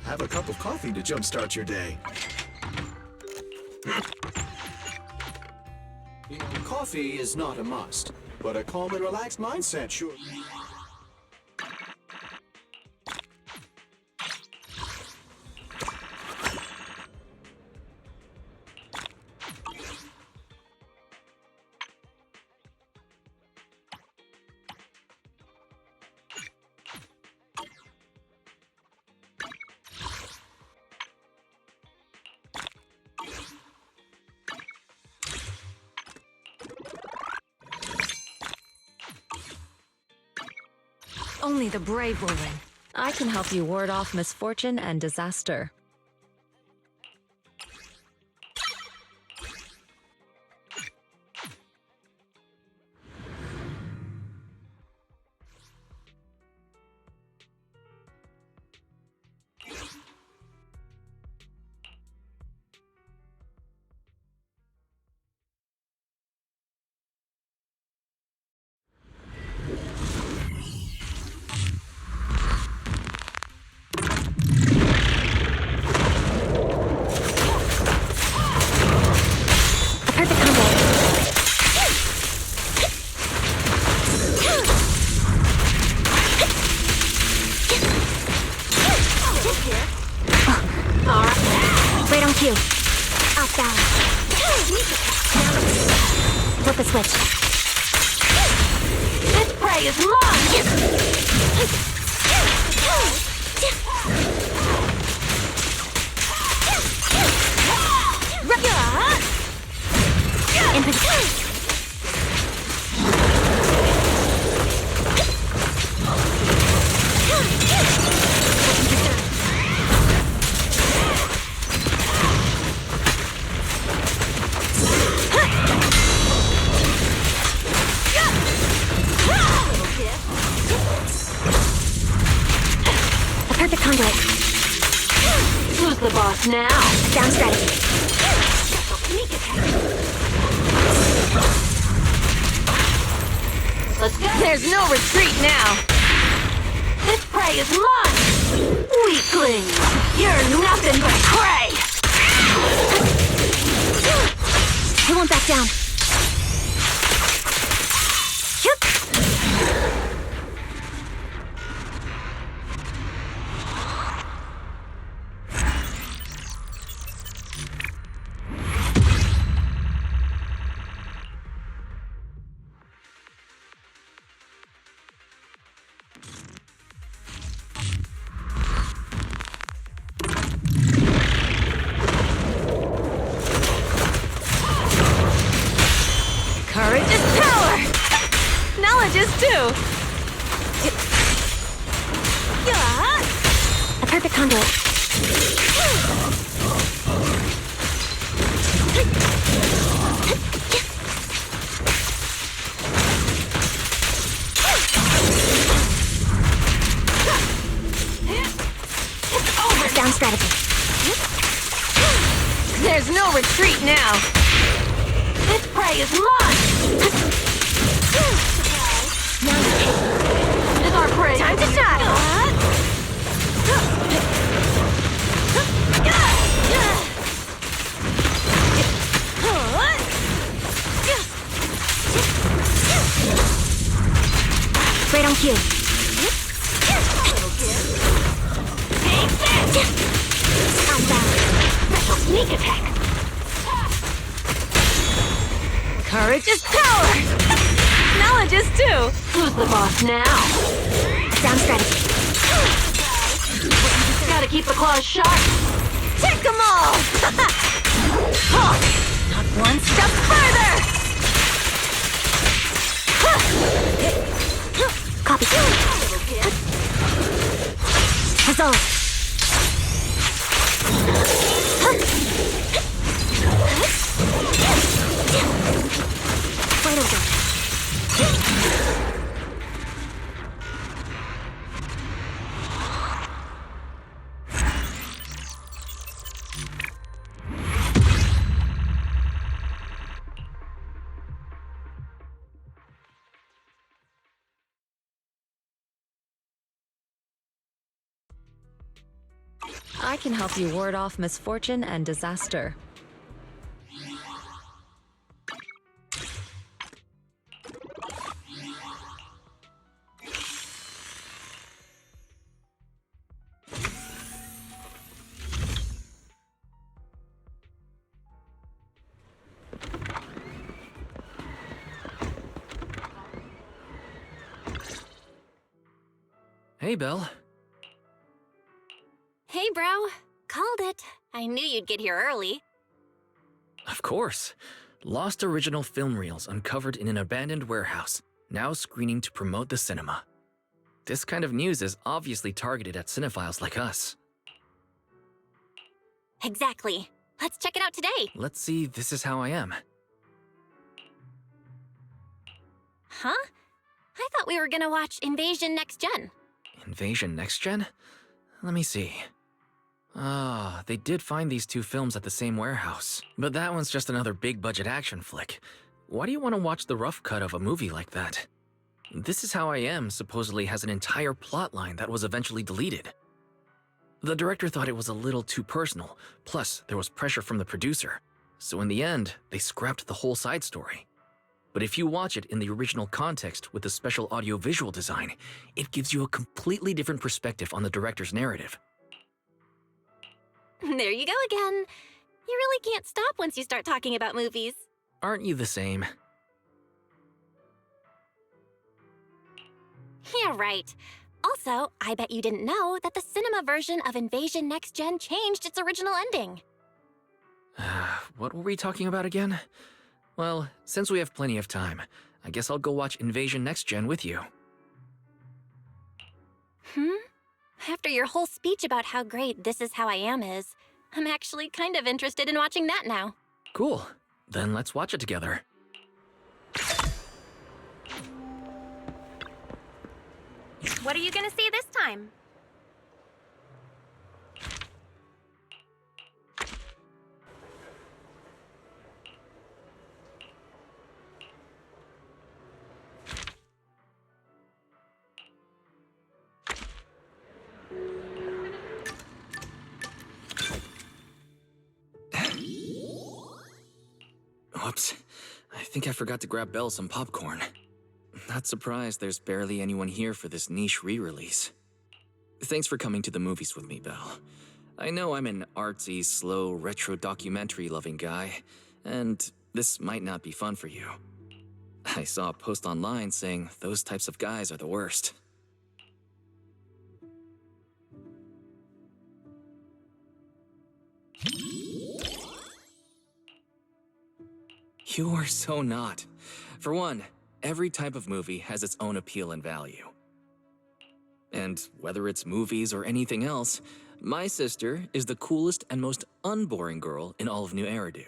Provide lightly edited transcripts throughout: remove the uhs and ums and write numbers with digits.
Have a cup of coffee to jumpstart your day. Coffee is not a must, but a calm and relaxed mindset sure. Only the brave will win. I can help you ward off misfortune and disaster. Right on cue. Off balance. Flip the switch. This prey is mine! In position. Perfect conduit. Who's the boss now? Sound strategy. Let's go. There's no retreat now! This prey is mine! Weakling! You're nothing but prey! He won't back down. Shoot! Courage is power! Knowledge is too! A perfect conduit. Sound strategy. There's no retreat now! This prey is mine! Is our prey? Time to shine! Right on cue. On balance. Special sneak attack! Courage is power! Knowledge is too! Who's the boss now? Sound strategy. Gotta keep the claws sharp! Take them all! Not One step further! Copy. Little kid. Huzzah! Right over. I can help you ward off misfortune and disaster. Hey, Belle. Hey, bro. Called it. I knew you'd get here early. Of course. Lost original film reels uncovered in an abandoned warehouse, now screening to promote the cinema. This kind of news is obviously targeted at cinephiles like us. Exactly. Let's check it out today. Let's see, this is how I am. Huh? I thought we were gonna watch Invasion Next Gen. Invasion Next Gen? Let me see. Ah, they did find these two films at the same warehouse. But that one's just another big-budget action flick. Why do you want to watch the rough cut of a movie like that? This Is How I Am supposedly has an entire plotline that was eventually deleted. The director thought it was a little too personal, plus there was pressure from the producer. So in the end, they scrapped the whole side story. But if you watch it in the original context with the special audio-visual design, it gives you a completely different perspective on the director's narrative. There you go again. You really can't stop once you start talking about movies. Aren't you the same? Yeah, right. Also, I bet you didn't know that the cinema version of Invasion Next Gen changed its original ending. What were we talking about again? Well, since we have plenty of time, I guess I'll go watch Invasion Next Gen with you. After your whole speech about how great This Is How I Am is, I'm actually kind of interested in watching that now. Cool. Then let's watch it together. What are you gonna see this time? Whoops. I think I forgot to grab Belle some popcorn. Not surprised there's barely anyone here for this niche re-release. Thanks for coming to the movies with me, Belle. I know I'm an artsy, slow, retro documentary-loving guy, and this might not be fun for you. I saw a post online saying those types of guys are the worst. You are so not. For one, every type of movie has its own appeal and value. And whether it's movies or anything else, my sister is the coolest and most unboring girl in all of New Eridu.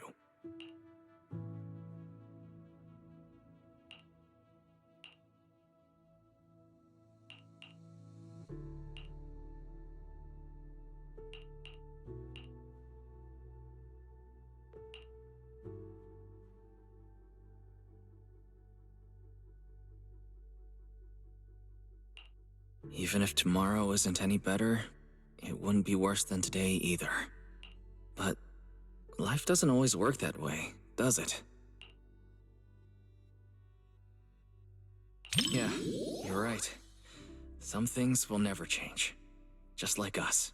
Even if tomorrow isn't any better, it wouldn't be worse than today either. But life doesn't always work that way, does it? Yeah, you're right. Some things will never change. Just like us.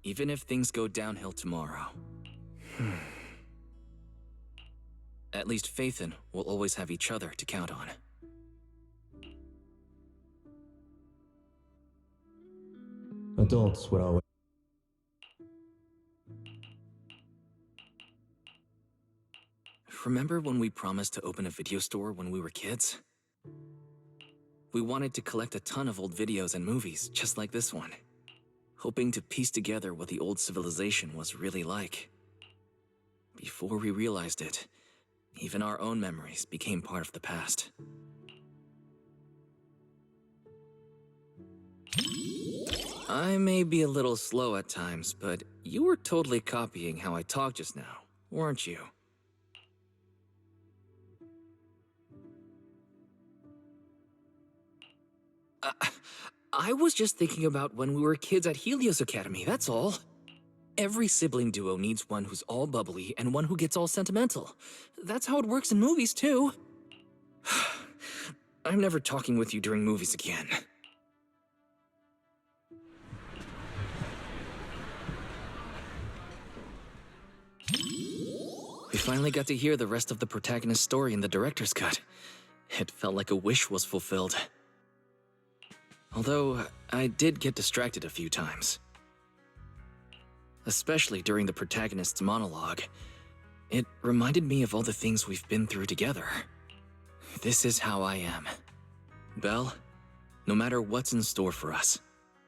Even if things go downhill tomorrow. At least Faithin will always have each other to count on. Adults would always remember when we promised to open a video store when we were kids? We wanted to collect a ton of old videos and movies, just like this one, hoping to piece together what the old civilization was really like. Before we realized it, even our own memories became part of the past. I may be a little slow at times, but you were totally copying how I talked just now, weren't you? I was just thinking about when we were kids at Helios Academy, that's all. Every sibling duo needs one who's all bubbly and one who gets all sentimental. That's how it works in movies, too. I'm never talking with you during movies again. We finally got to hear the rest of the protagonist's story in the director's cut. It felt like a wish was fulfilled. Although, I did get distracted a few times. Especially during the protagonist's monologue. It reminded me of all the things we've been through together. This is how I am. Belle, no matter what's in store for us,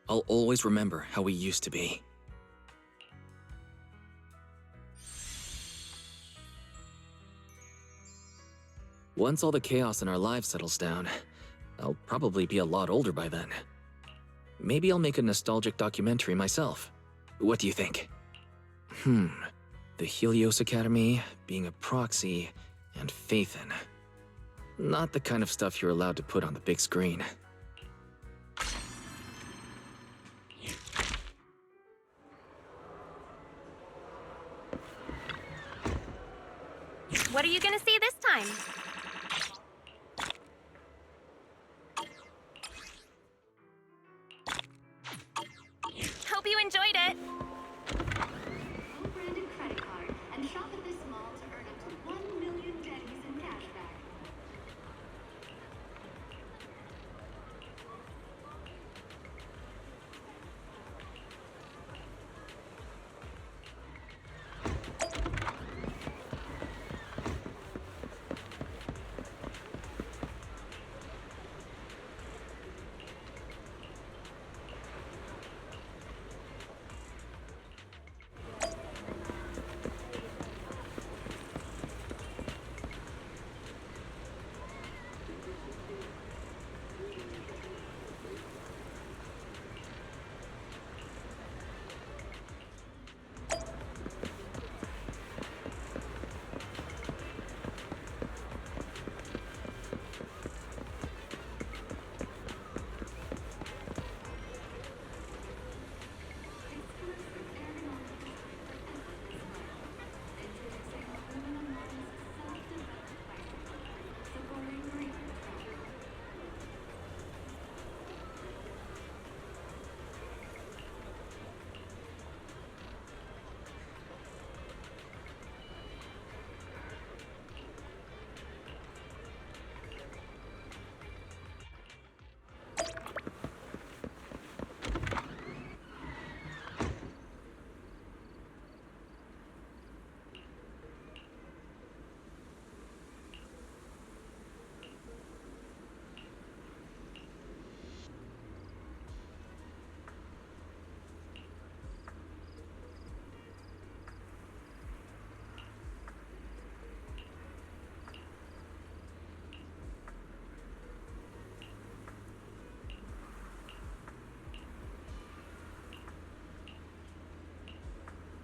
I'll always remember how we used to be. Once all the chaos in our lives settles down, I'll probably be a lot older by then. Maybe I'll make a nostalgic documentary myself. What do you think? The Helios Academy, being a proxy, and Phaethon. Not the kind of stuff you're allowed to put on the big screen. What are you gonna see this time? Hope you enjoyed it. Co-branded credit card and shop at this mall to earn up to 1 million jetties in cashback.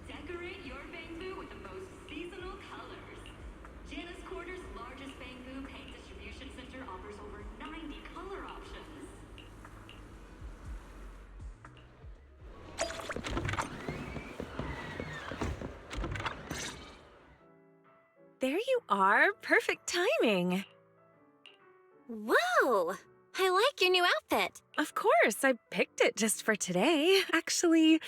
Decorate your bamboo with the most seasonal colors. Janus Quarter's largest bamboo paint distribution center offers over 90 color options. There you are. Perfect timing. Whoa! I like your new outfit. Of course, I picked it just for today. Actually,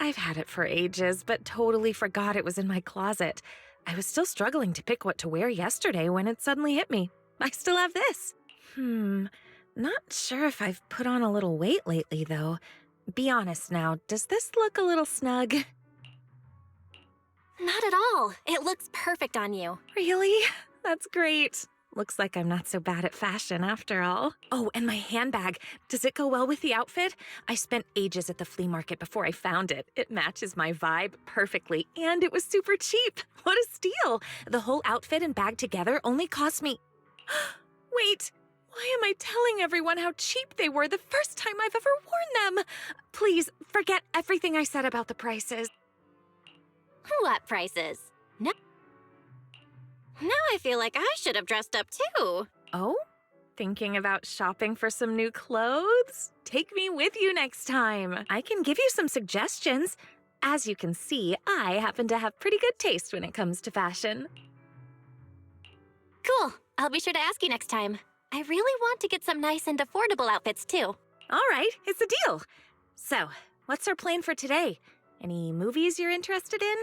I've had it for ages, but totally forgot it was in my closet. I was still struggling to pick what to wear yesterday when it suddenly hit me. I still have this. Not sure if I've put on a little weight lately, though. Be honest now, does this look a little snug? Not at all. It looks perfect on you. Really? That's great. Looks like I'm not so bad at fashion after all. Oh, and my handbag. Does it go well with the outfit? I spent ages at the flea market before I found it. It matches my vibe perfectly, and it was super cheap. What a steal! The whole outfit and bag together only cost me... Wait, why am I telling everyone how cheap they were the first time I've ever worn them? Please, forget everything I said about the prices. What prices? No. Now I feel like I should have dressed up too. Oh? Thinking about shopping for some new clothes? Take me with you next time. I can give you some suggestions. As you can see, I happen to have pretty good taste when it comes to fashion. Cool. I'll be sure to ask you next time. I really want to get some nice and affordable outfits too. All right, it's a deal. So, what's our plan for today? Any movies you're interested in?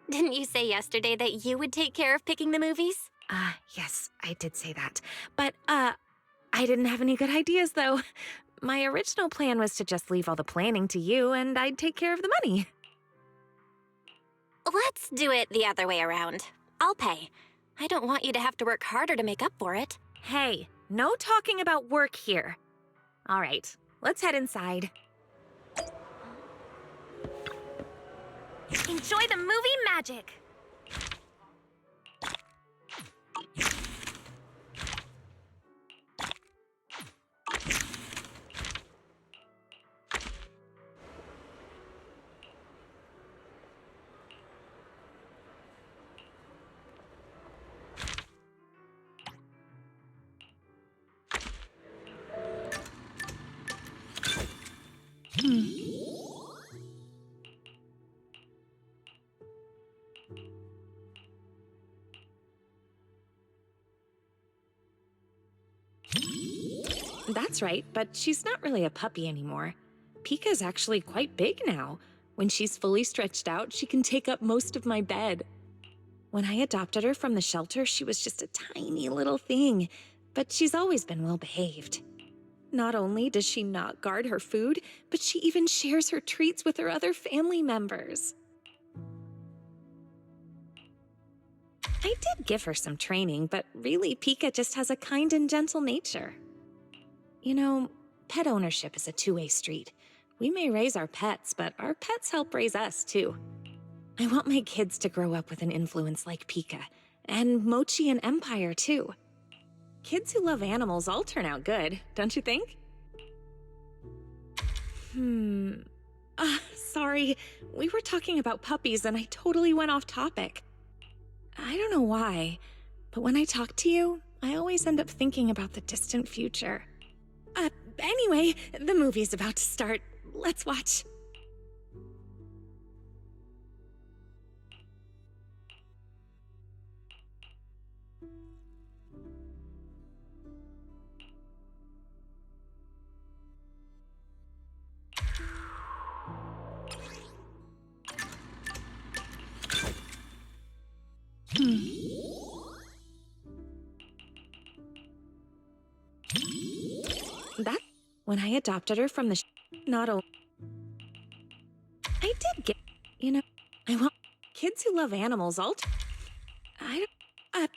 Didn't you say yesterday that you would take care of picking the movies? Yes, I did say that. But, I didn't have any good ideas, though. My original plan was to just leave all the planning to you, and I'd take care of the money. Let's do it the other way around. I'll pay. I don't want you to have to work harder to make up for it. Hey, no talking about work here. All right, let's head inside. Enjoy the movie magic! That's right, but she's not really a puppy anymore. Pika's actually quite big now. When she's fully stretched out, she can take up most of my bed. When I adopted her from the shelter, she was just a tiny little thing, but she's always been well behaved. Not only does she not guard her food, but she even shares her treats with her other family members. I did give her some training, but really, Pika just has a kind and gentle nature. You know, pet ownership is a two-way street. We may raise our pets, but our pets help raise us, too. I want my kids to grow up with an influence like Pika, and Mochi and Empire, too. Kids who love animals all turn out good, don't you think? Sorry. We were talking about puppies and I totally went off topic. I don't know why, but when I talk to you, I always end up thinking about the distant future. Anyway, the movie's about to start. Let's watch. That when I adopted her from the not only I did get, you know, I want kids who love animals all I don't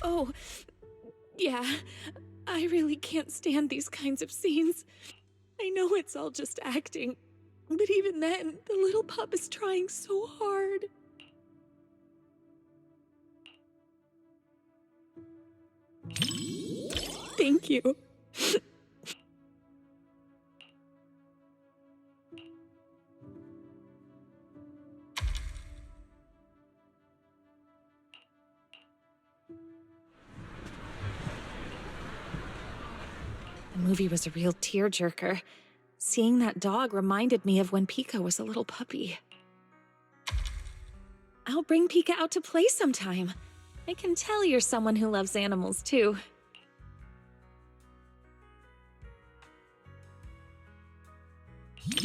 Oh, yeah, I really can't stand these kinds of scenes. I know it's all just acting, but even then, the little pup is trying so hard. Thank you. The movie was a real tearjerker. Seeing that dog reminded me of when Pika was a little puppy. I'll bring Pika out to play sometime. I can tell you're someone who loves animals, too.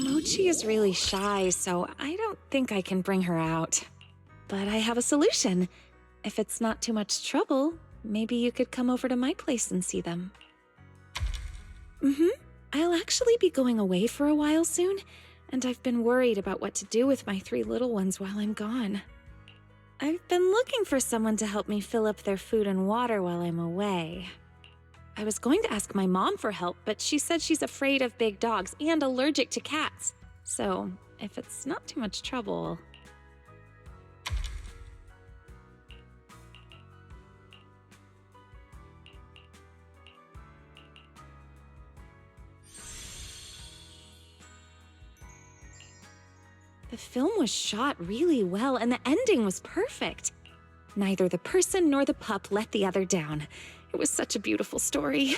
Mochi is really shy, so I don't think I can bring her out. But I have a solution. If it's not too much trouble, maybe you could come over to my place and see them. I'll actually be going away for a while soon, and I've been worried about what to do with my 3 little ones while I'm gone. I've been looking for someone to help me fill up their food and water while I'm away. I was going to ask my mom for help, but she said she's afraid of big dogs and allergic to cats. So, if it's not too much trouble... The film was shot really well, and the ending was perfect. Neither the person nor the pup let the other down. It was such a beautiful story.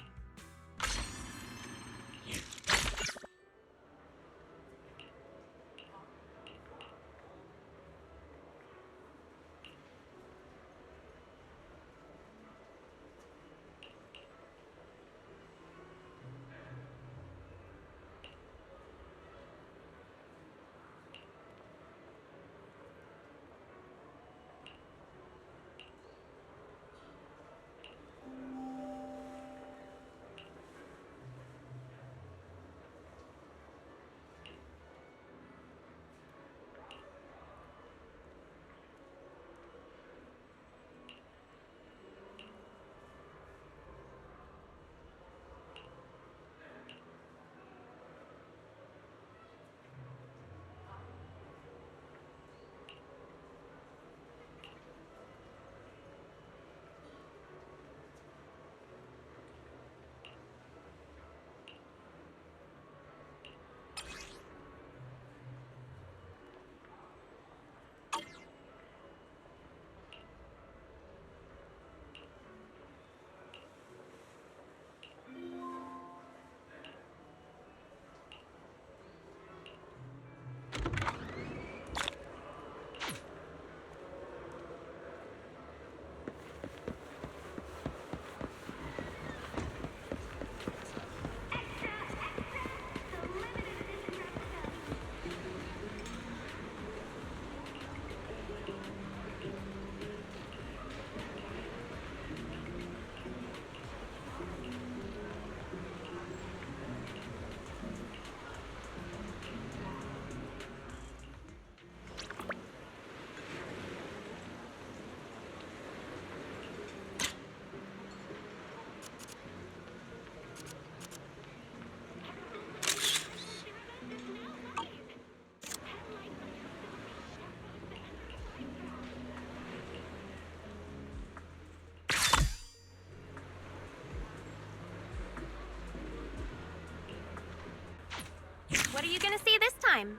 What are you gonna see this time?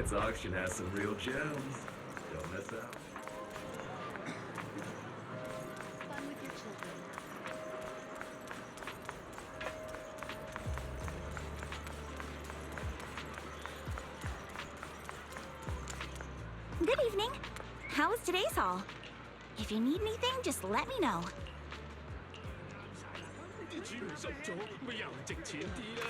Tonight's auction has some real gems. Don't miss out. Fun with your children. Good evening. How was today's haul? If you need anything, just let me know. 啲豬唔熟咗，咪又值錢啲啦。